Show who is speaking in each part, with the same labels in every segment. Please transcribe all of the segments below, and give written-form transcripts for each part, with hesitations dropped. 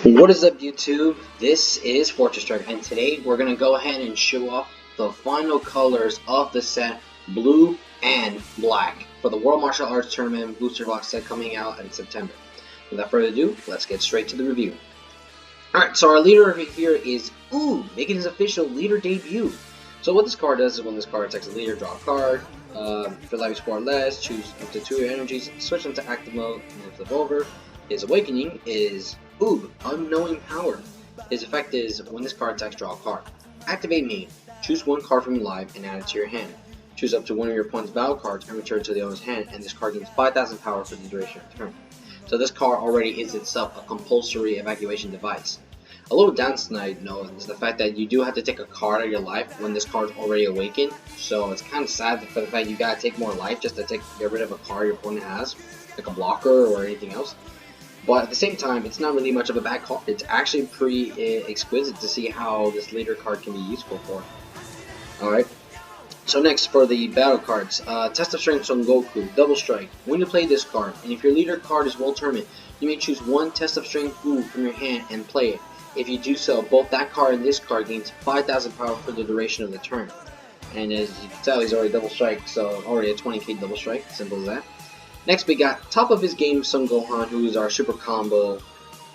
Speaker 1: What is up, YouTube? This is Fortress Strike, and today we're going to go ahead and show off the final colors of the set Blue and Black for the World Martial Arts Tournament Booster Box set coming out in September. Without further ado, let's get straight to the review. Alright, so our leader over here is making his official leader debut. So what this card does is when this card attacks a leader, draw a card. For life support less, choose up to 2 of your energies, switch them to active mode, and then flip over. His awakening is Unknowing Power. His effect is when this card attacks, draw a card. Activate main. Choose one card from your live and add it to your hand. Choose up to one of your opponent's battle cards and return it to the owner's hand, and this card gains 5,000 power for the duration of the turn. So this card already is itself a compulsory evacuation device. A little downside note is the fact that you do have to take a card out of your life when this card's already awakened. So it's kind of sad for the fact you gotta take more life just to get rid of a card your opponent has, like a blocker or anything else. But at the same time, it's not really much of a bad card. It's actually pretty exquisite to see how this leader card can be useful for. Alright, so next for the battle cards. Test of Strength Son Goku, Double Strike. When you play this card, and if your leader card is World Tournament, you may choose one Test of Strength from your hand and play it. If you do so, both that card and this card gains 5,000 power for the duration of the turn. And as you can tell, he's already Double Strike, so already a 20k Double Strike, simple as that. Next we got top of his game Son Gohan, who is our super combo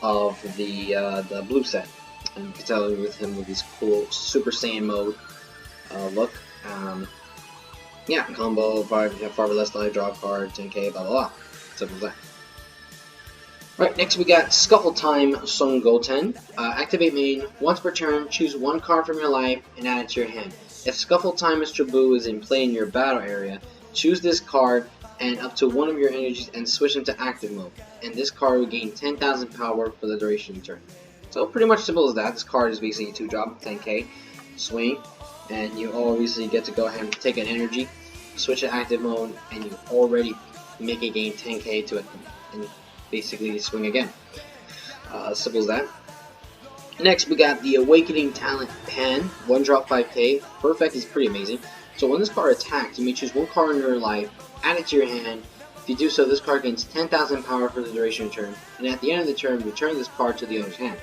Speaker 1: of the blue set. And you can tell with him with his cool Super Saiyan mode look. Yeah, combo, 5 or less life, draw a card, 10k, blah blah blah. Simple as that. Alright, next we got Scuffle Time Son Goten. Activate main. Once per turn, choose one card from your life and add it to your hand. If Scuffle Time Mr. Boo is in play in your battle area, choose this card and up to one of your energies and switch them to active mode. And this card will gain 10,000 power for the duration of the turn. So pretty much simple as that. This card is basically a 2-drop, 10k, swing, and you obviously get to go ahead and take an energy, switch to active mode, and you already make it gain 10k to it, and basically swing again. Simple as that. Next we got the Awakening Talent Pan, 1-drop 5k. Her effect is pretty amazing. So when this card attacks, you may choose one card in your life, add it to your hand. If you do so, this card gains 10,000 power for the duration of the turn, and at the end of the turn, return this card to the owner's hand.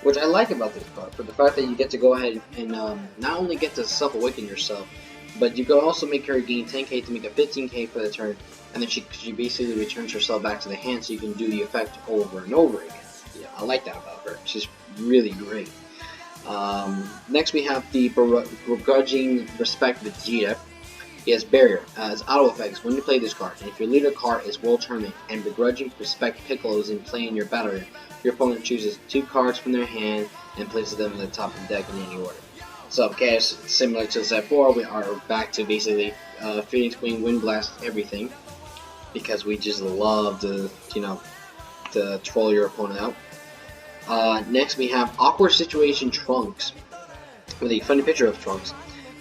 Speaker 1: Which I like about this card, for the fact that you get to go ahead and not only get to self-awaken yourself, but you can also make her gain 10k to make a 15k for the turn, and then she basically returns herself back to the hand so you can do the effect over and over again. Yeah, I like that about her. She's really great. Next we have the Begrudging Respect Vegeta. He has Barrier. As auto effects, when you play this card, and if your leader card is World Tournament and Begrudging Respect Piccolo is in play in your battle area, your opponent chooses 2 cards from their hand and places them in the top of the deck in any order. So, okay, similar to set 4, we are back to basically Phoenix Queen, Wind Blast, everything, because we just love to, to troll your opponent out. Next we have Awkward Situation Trunks, with a funny picture of Trunks.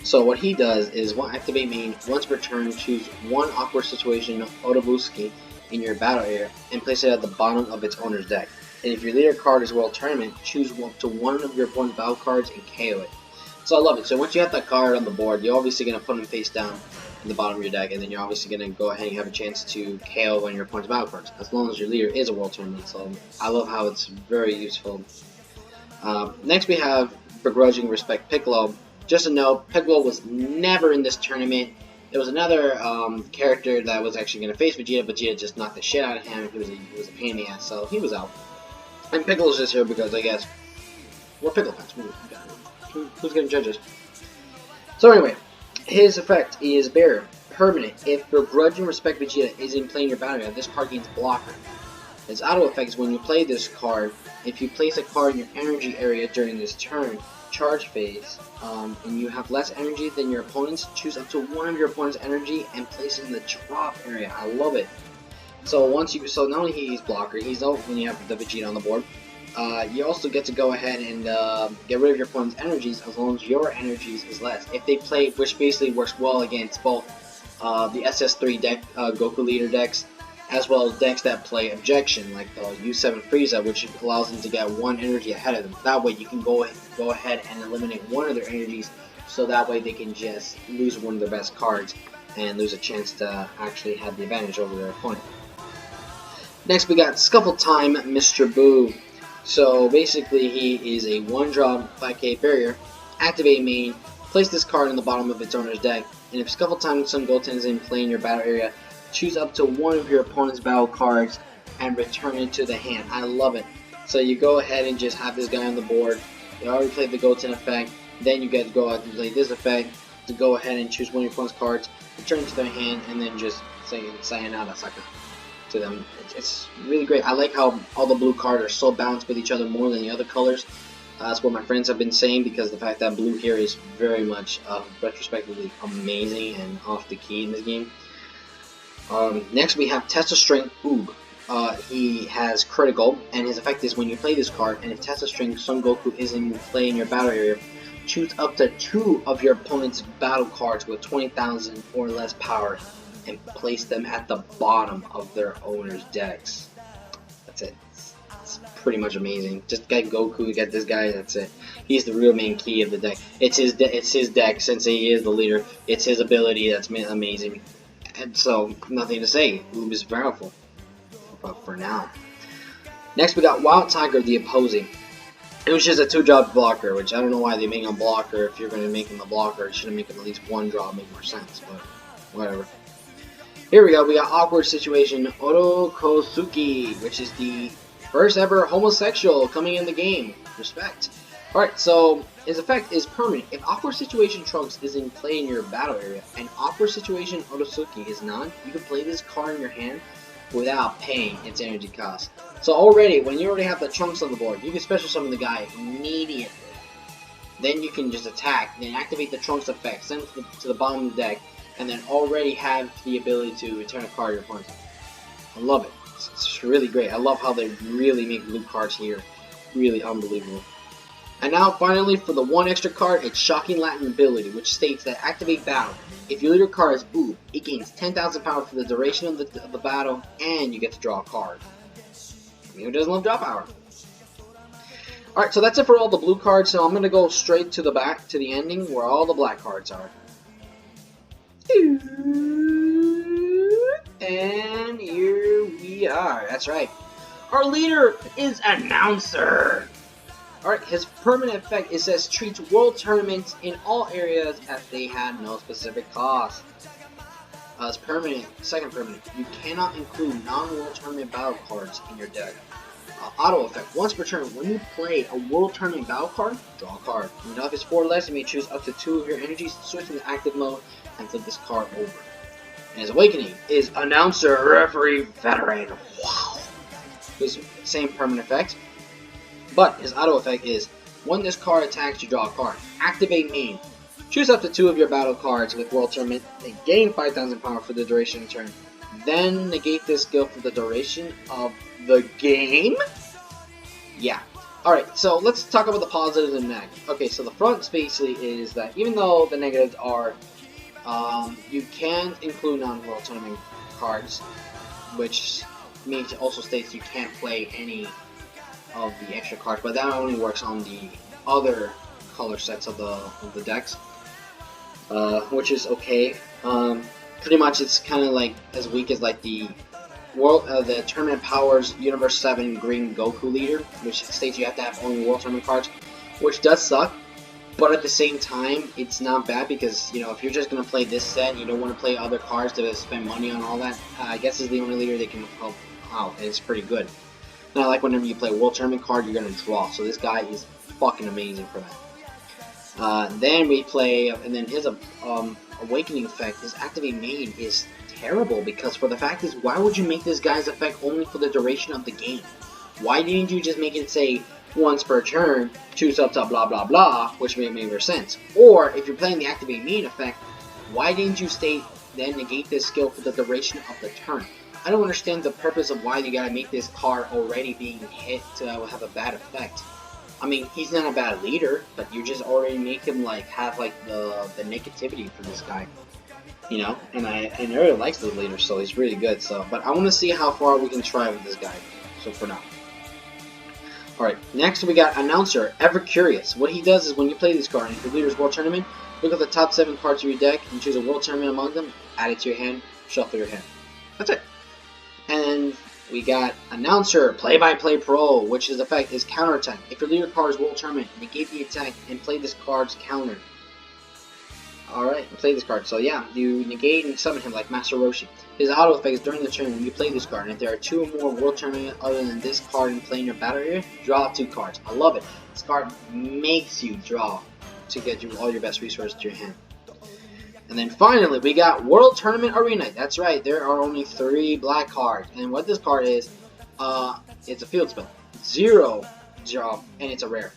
Speaker 1: So what he does is, activate main. Once per turn, choose one Awkward Situation Otobuski in your battle area and place it at the bottom of its owner's deck. And if your leader card is World Tournament, choose up to one of your opponent's battle cards and KO it. So I love it. So once you have that card on the board, you're obviously going to put him face down in the bottom of your deck, and then you're obviously going to go ahead and have a chance to KO one of your opponent's battle cards, as long as your leader is a World Tournament. So I love how it's very useful. Next we have Begrudging Respect Piccolo. Just a note, Piccolo was never in this tournament. There was another character that was actually going to face Vegeta. Vegeta just knocked the shit out of him. He was a pain in the ass, so he was out. And Piccolo's just here because, I guess, we're Piccolo fans. Who's going to judge us? So anyway, his effect is Barrier. Permanent. If Begrudging Respect Vegeta is in play in your battle area, this card gains Blocker. Its auto effect is when you play this card, if you place a card in your energy area during this turn, charge phase, and you have less energy than your opponents, choose up to one of your opponent's energy and place it in the drop area. I love it. So not only he's blocker, he's out when you have the Vegeta on the board. You also get to go ahead and get rid of your opponent's energies as long as your energies is less. If they play, which basically works well against both the SS3 deck, Goku leader decks, as well as decks that play Objection, like the U7 Frieza, which allows them to get 1 energy ahead of them. That way you can go ahead and eliminate one of their energies, so that way they can just lose one of their best cards and lose a chance to actually have the advantage over their opponent. Next we got Scuffle Time Mr. Boo. So basically, he is a 1-drop 5k barrier. Activate main. Place this card in the bottom of its owner's deck, and if Scuffle Time Sun Goten is in play in your battle area, choose up to one of your opponent's battle cards and return it to the hand. I love it. So you go ahead and just have this guy on the board. You already played the Goten effect. Then you get to go out and play this effect to go ahead and choose one of your opponent's cards, return it to their hand, and then just say sayonara sucker to them. It's really great. I like how all the blue cards are so balanced with each other more than the other colors. That's what my friends have been saying, because the fact that blue here is very much retrospectively amazing and off the key in this game. Next we have Test of Strength Oog. He has critical, and his effect is when you play this card, and if Test of Strength Son Goku is in play in your battle area, choose up to 2 of your opponent's battle cards with 20,000 or less power and place them at the bottom of their owner's decks. That's it. It's pretty much amazing. Just get Goku, get this guy, that's it. He's the real main key of the deck. It's his deck, since he is the leader. It's his ability that's amazing. And so, nothing to say. Oob is powerful. But for now. Next we got Wild Tiger, the opposing. It was just a 2-drop blocker, which I don't know why they make him a blocker. If you're going to make him a blocker, you should make him at least 1 drop, make more sense, but whatever. Here we go, we got Awkward Situation Orokosuki, which is the first ever homosexual coming in the game. Respect. Alright, so his effect is permanent. If Awkward Situation Trunks is in play in your battle area, and Awkward Situation Orosuki is not, you can play this card in your hand without paying its energy cost. So already, when you already have the Trunks on the board, you can special summon the guy immediately. Then you can just attack, then activate the Trunks effect, send it to the bottom of the deck, and then already have the ability to return a card to your opponent. I love it. It's really great. I love how they really make blue cards here. Really unbelievable. And now finally for the 1 extra card, it's Shocking Latin Ability, which states that activate battle. If your leader card is Oob, it gains 10,000 power for the duration of the battle, and you get to draw a card. I mean, who doesn't love draw power? Alright, so that's it for all the blue cards, so I'm going to go straight to the back, to the ending, where all the black cards are. And here we are. That's right. Our leader is Announcer. Alright, his permanent effect, it says treats world tournaments in all areas as they had no specific cost. As permanent, second permanent, you cannot include non-world tournament battle cards in your deck. Auto effect, once per turn, when you play a world tournament battle card, draw a card. Now if it's 4 or less, you may choose up to 2 of your energies, switch into active mode, and flip this card over. And his awakening is Announcer Referee Veteran. Wow! His same permanent effect. But his auto effect is, when this card attacks, you draw a card. Activate main. Choose up to 2 of your battle cards with World Tournament. They gain 5,000 power for the duration of the turn. Then negate this skill for the duration of the game? Yeah. Alright, so let's talk about the positives and negatives. Okay, so the front basically is that even though the negatives are, you can include non-World Tournament cards, which means it also states you can't play any of the extra cards, but that only works on the other color sets of the decks, which is okay. Pretty much, it's kind of like as weak as like the the Tournament Powers Universe 7 Green Goku Leader, which states you have to have only World Tournament cards, which does suck. But at the same time, it's not bad because, you know, if you're just gonna play this set, and you don't want to play other cards to spend money on all that. I guess is the only leader they can help out, and it's pretty good. And I like whenever you play a World Tournament card, you're going to draw. So this guy is fucking amazing for that. Then we play, and then his Awakening effect, his Activate Main is terrible because for the fact is, why would you make this guy's effect only for the duration of the game? Why didn't you just make it say once per turn, choose up to blah blah blah, which may make more sense? Or if you're playing the Activate Main effect, why didn't you state then negate this skill for the duration of the turn? I don't understand the purpose of why you gotta make this card already being hit to have a bad effect. I mean, he's not a bad leader, but you just already make him like have like the negativity for this guy, you know. And I really like the leader, so he's really good. So, but I want to see how far we can try with this guy. So for now, all right. Next we got Announcer Ever Curious. What he does is when you play this card in your leader's World Tournament, look at the top 7 cards of your deck and choose a World Tournament among them. Add it to your hand. Shuffle your hand. That's it. And We got Announcer, Play-by-Play Pro, which his effect is Counter Attack. If your leader card is World Tournament, negate the attack and play this card's counter. Alright, play this card. So yeah, you negate and summon him like Master Roshi. His auto effect is during the turn when you play this card, and if there are 2 or more World Tournament other than this card in play in your battle area, draw 2 cards. I love it. This card makes you draw to get you all your best resources to your hand. And then finally, we got World Tournament Arena. That's right, there are only 3 black cards. And what this card is, it's a field spell. 0 draw, and it's a rare.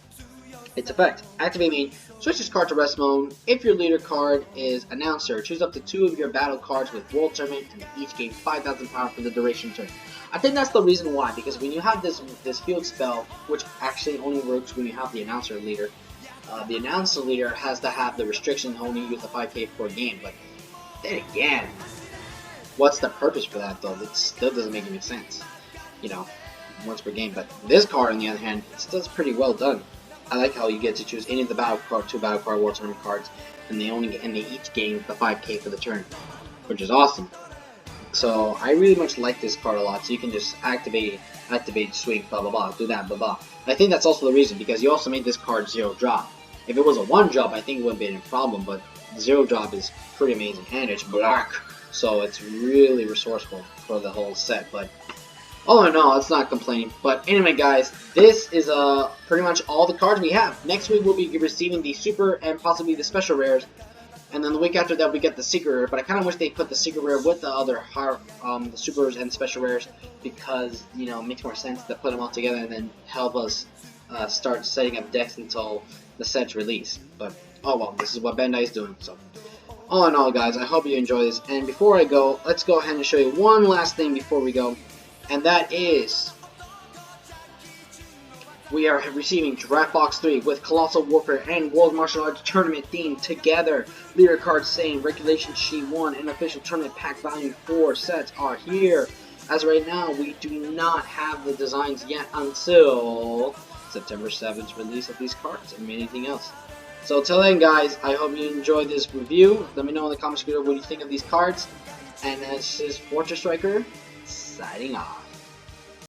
Speaker 1: Its effect, activate main, switch this card to rest mode. If your leader card is Announcer, choose up to 2 of your battle cards with World Tournament and each gain 5,000 power for the duration turn. I think that's the reason why, because when you have this field spell, which actually only works when you have the Announcer leader, the Announcer leader has to have the restriction to only use the 5k per game, but then again, what's the purpose for that though? It still doesn't make any sense, you know, once per game. But this card, on the other hand, it still pretty well done. I like how you get to choose any of the battle card, 2 battle card World Tournament cards, and they each gain the 5k for the turn, which is awesome. So I really much like this card a lot. So you can just activate, swing, blah blah blah, do that, blah blah. I think that's also the reason, because you also made this card 0 drop. If it was a 1 drop, I think it wouldn't be a problem, but 0 drop is pretty amazing, and it's black, so it's really resourceful for the whole set. But all in all, it's not complaining. But anyway, guys, this is pretty much all the cards we have. Next week we'll be receiving the super and possibly the special rares, and then the week after that we get the secret rare. But I kind of wish they put the secret rare with the other the supers and special rares, because you know, it makes more sense to put them all together and then help us start setting up decks until the set's release. But oh well, this is what Bandai is doing. So all in all, guys, I hope you enjoy this. And before I go, let's go ahead and show you one last thing before we go. And that is, we are receiving Draft Box 3 with Colossal Warfare and World Martial Arts Tournament theme together. Leader cards saying Regulation Sheet 1 and Official Tournament Pack Volume 4 sets are here. As right now, we do not have the designs yet until September 7th release of these cards and anything else. So till then, guys, I hope you enjoyed this review. Let me know in the comments below what you think of these cards. And this is Fortress Striker signing off.